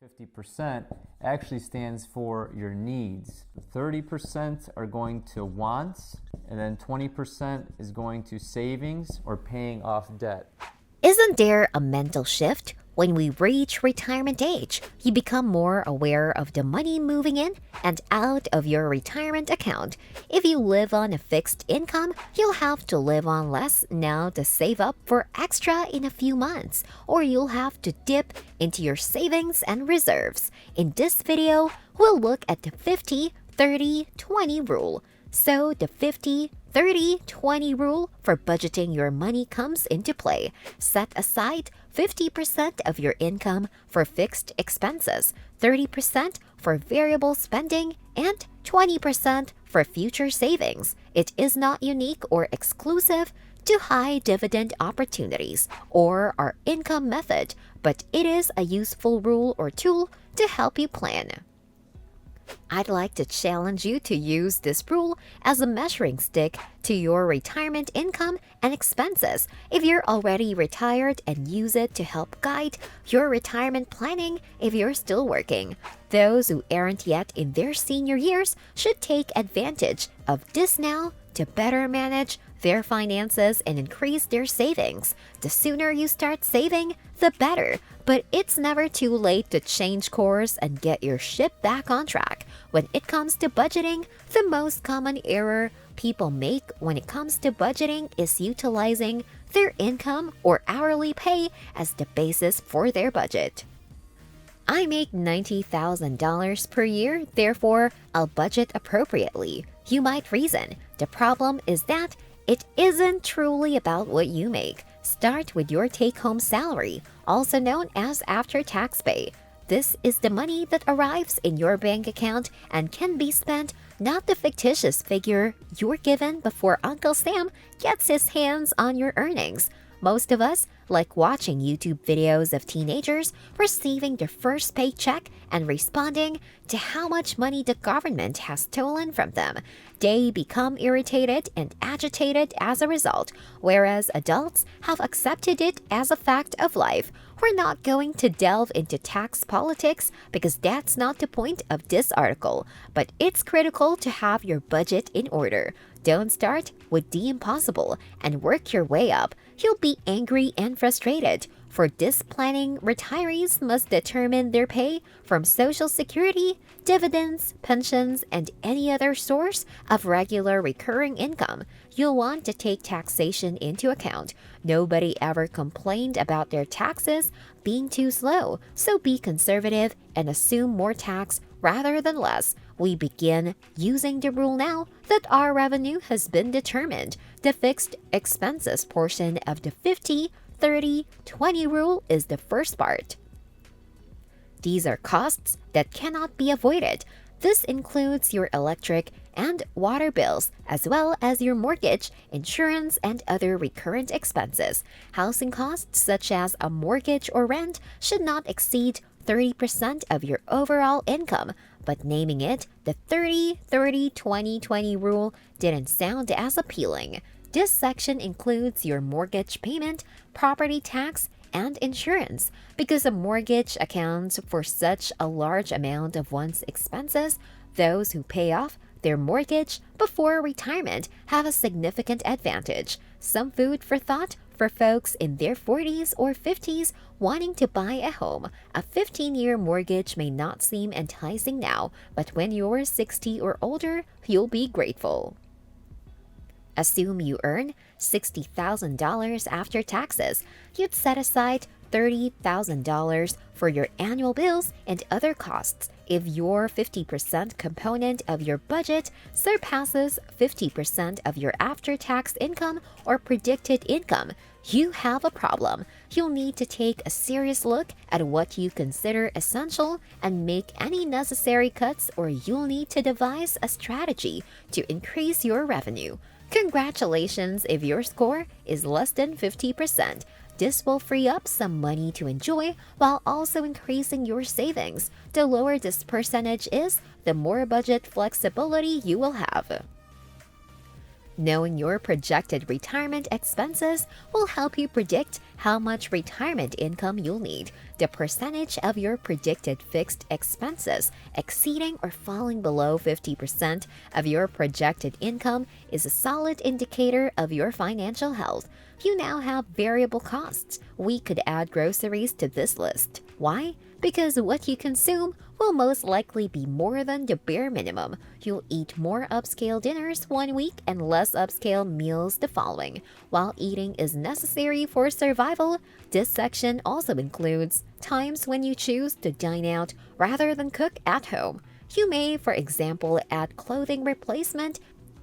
50% actually stands for your needs. 30% are going to wants, and then 20% is going to savings or paying off debt. Isn't there a mental shift? When we reach retirement age, you become more aware of the money moving in and out of your retirement account. If you live on a fixed income, you'll have to live on less now to save up for extra in a few months, or you'll have to dip into your savings and reserves. In this video, we'll look at the 50-30-20 rule. So the 50-30-20 rule for budgeting your money comes into play. Set aside 50% of your income for fixed expenses, 30% for variable spending, and 20% for future savings. It is not unique or exclusive to high dividend opportunities or our income method, but it is a useful rule or tool to help you plan. I'd like to challenge you to use this rule as a measuring stick to your retirement income and expenses if you're already retired, and use it to help guide your retirement planning if you're still working. Those who aren't yet in their senior years should take advantage of this now to better manage their finances and increase their savings. The sooner you start saving, the better. But it's never too late to change course and get your ship back on track. When it comes to budgeting, the most common error people make when it comes to budgeting is utilizing their income or hourly pay as the basis for their budget. I make $90,000 per year, therefore I'll budget appropriately. You might reason, the problem is that it isn't truly about what you make. Start with your take-home salary, also known as after-tax pay. This is the money that arrives in your bank account and can be spent, not the fictitious figure you're given before Uncle Sam gets his hands on your earnings. Most of us like watching YouTube videos of teenagers receiving their first paycheck and responding to how much money the government has stolen from them. They become irritated and agitated as a result, whereas adults have accepted it as a fact of life. We're not going to delve into tax politics because that's not the point of this article, but it's critical to have your budget in order. Don't start with the impossible and work your way up. You'll be angry and frustrated. For this planning, retirees must determine their pay from Social Security, dividends, pensions, and any other source of regular recurring income. You'll want to take taxation into account. Nobody ever complained about their taxes being too slow, so be conservative and assume more tax rather than less. We begin using the rule now that our revenue has been determined. The fixed expenses portion of the 50-30-20 rule is the first part. These are costs that cannot be avoided. This includes your electric and water bills, as well as your mortgage, insurance, and other recurrent expenses. Housing costs, such as a mortgage or rent, should not exceed 30% of your overall income, but naming it the 30-30-20-20 rule didn't sound as appealing. This section includes your mortgage payment, property tax, and insurance. Because a mortgage accounts for such a large amount of one's expenses, those who pay off their mortgage before retirement have a significant advantage. Some food for thought for folks in their 40s or 50s wanting to buy a home. A 15-year mortgage may not seem enticing now, but when you're 60 or older, you'll be grateful. Assume you earn $60,000 after taxes. You'd set aside $30,000 for your annual bills and other costs. If your 50% component of your budget surpasses 50% of your after-tax income or predicted income, you have a problem. You'll need to take a serious look at what you consider essential and make any necessary cuts, or you'll need to devise a strategy to increase your revenue. Congratulations if your score is less than 50%. This will free up some money to enjoy while also increasing your savings. The lower this percentage is, the more budget flexibility you will have. Knowing your projected retirement expenses will help you predict how much retirement income you'll need. The percentage of your predicted fixed expenses exceeding or falling below 50% of your projected income is a solid indicator of your financial health. You now have variable costs. We could add groceries to this list. Why? Because what you consume will most likely be more than the bare minimum. You'll eat more upscale dinners one week and less upscale meals the following. While eating is necessary for survival, this section also includes times when you choose to dine out rather than cook at home. You may, for example, add clothing replacement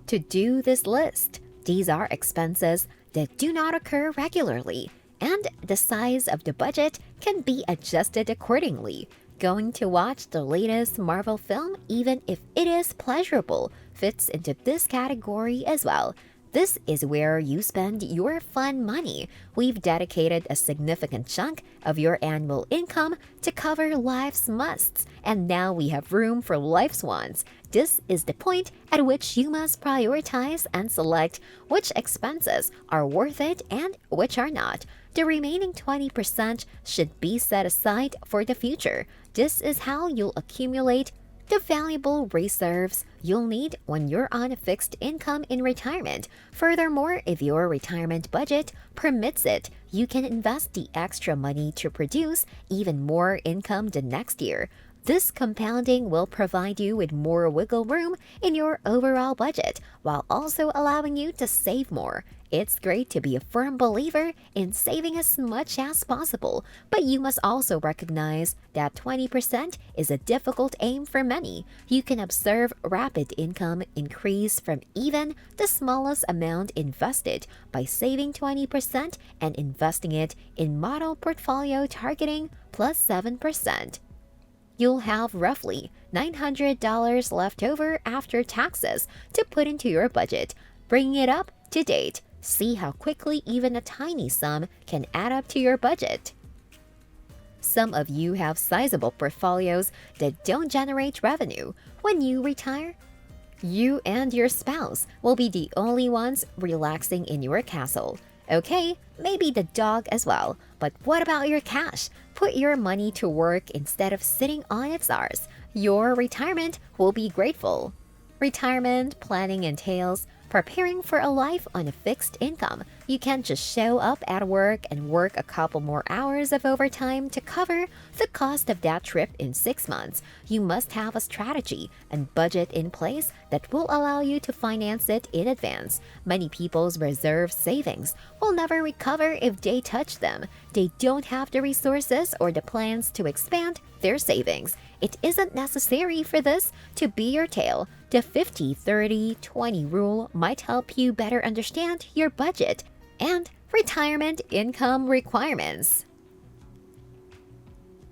to do this list. These are expenses that do not occur regularly, and the size of the budget can be adjusted accordingly. Going to watch the latest Marvel film, even if it is pleasurable, fits into this category as well. This is where you spend your fun money. We've dedicated a significant chunk of your annual income to cover life's musts, and now we have room for life's wants. This is the point at which you must prioritize and select which expenses are worth it and which are not. The remaining 20% should be set aside for the future. This is how you'll accumulate the valuable reserves you'll need when you're on a fixed income in retirement. Furthermore, if your retirement budget permits it, you can invest the extra money to produce even more income the next year. This compounding will provide you with more wiggle room in your overall budget while also allowing you to save more. It's great to be a firm believer in saving as much as possible, but you must also recognize that 20% is a difficult aim for many. You can observe rapid income increase from even the smallest amount invested by saving 20% and investing it in model portfolio targeting plus 7%. You'll have roughly $900 left over after taxes to put into your budget. Bringing it up to date, see how quickly even a tiny sum can add up to your budget. Some of you have sizable portfolios that don't generate revenue. When you retire, you and your spouse will be the only ones relaxing in your castle. Okay, maybe the dog as well, but what about your cash? Put your money to work instead of sitting on its arse. Your retirement will be grateful. Retirement planning entails preparing for a life on a fixed income. You can't just show up at work and work a couple more hours of overtime to cover the cost of that trip in 6 months. You must have a strategy and budget in place that will allow you to finance it in advance. Many people's reserve savings will never recover if they touch them. They don't have the resources or the plans to expand their savings. It isn't necessary for this to be your tale. The 50-30-20 rule might help you better understand your budget and retirement income requirements.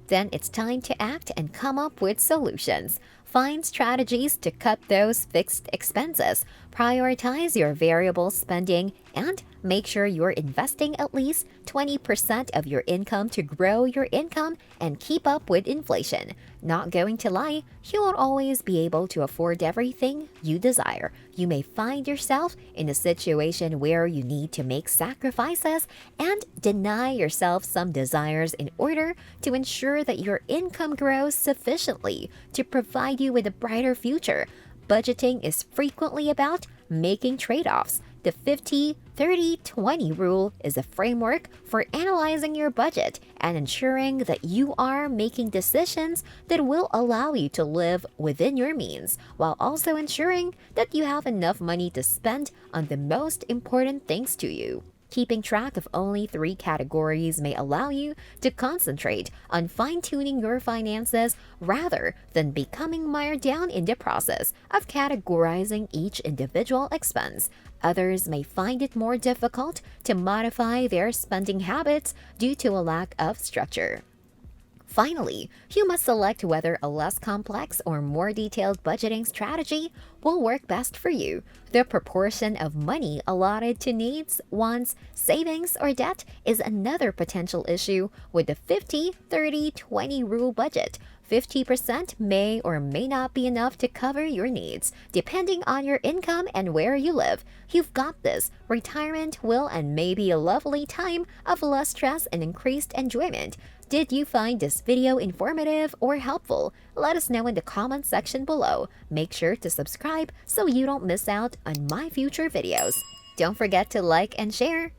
Then it's time to act and come up with solutions. Find strategies to cut those fixed expenses, prioritize your variable spending, and make sure you're investing at least 20% of your income to grow your income and keep up with inflation. Not going to lie, you won't always be able to afford everything you desire. You may find yourself in a situation where you need to make sacrifices and deny yourself some desires in order to ensure that your income grows sufficiently to provide you with a brighter future. Budgeting is frequently about making trade-offs. The 50-30-20 rule is a framework for analyzing your budget and ensuring that you are making decisions that will allow you to live within your means, while also ensuring that you have enough money to spend on the most important things to you. Keeping track of only 3 categories may allow you to concentrate on fine-tuning your finances rather than becoming mired down in the process of categorizing each individual expense. Others may find it more difficult to modify their spending habits due to a lack of structure. Finally, you must select whether a less complex or more detailed budgeting strategy will work best for you. The proportion of money allotted to needs, wants, savings, or debt is another potential issue with the 50-30-20 rule budget. 50% may or may not be enough to cover your needs, depending on your income and where you live. You've got this. Retirement will and may be a lovely time of less stress and increased enjoyment. Did you find this video informative or helpful? Let us know in the comment section below. Make sure to subscribe so you don't miss out on my future videos. Don't forget to like and share.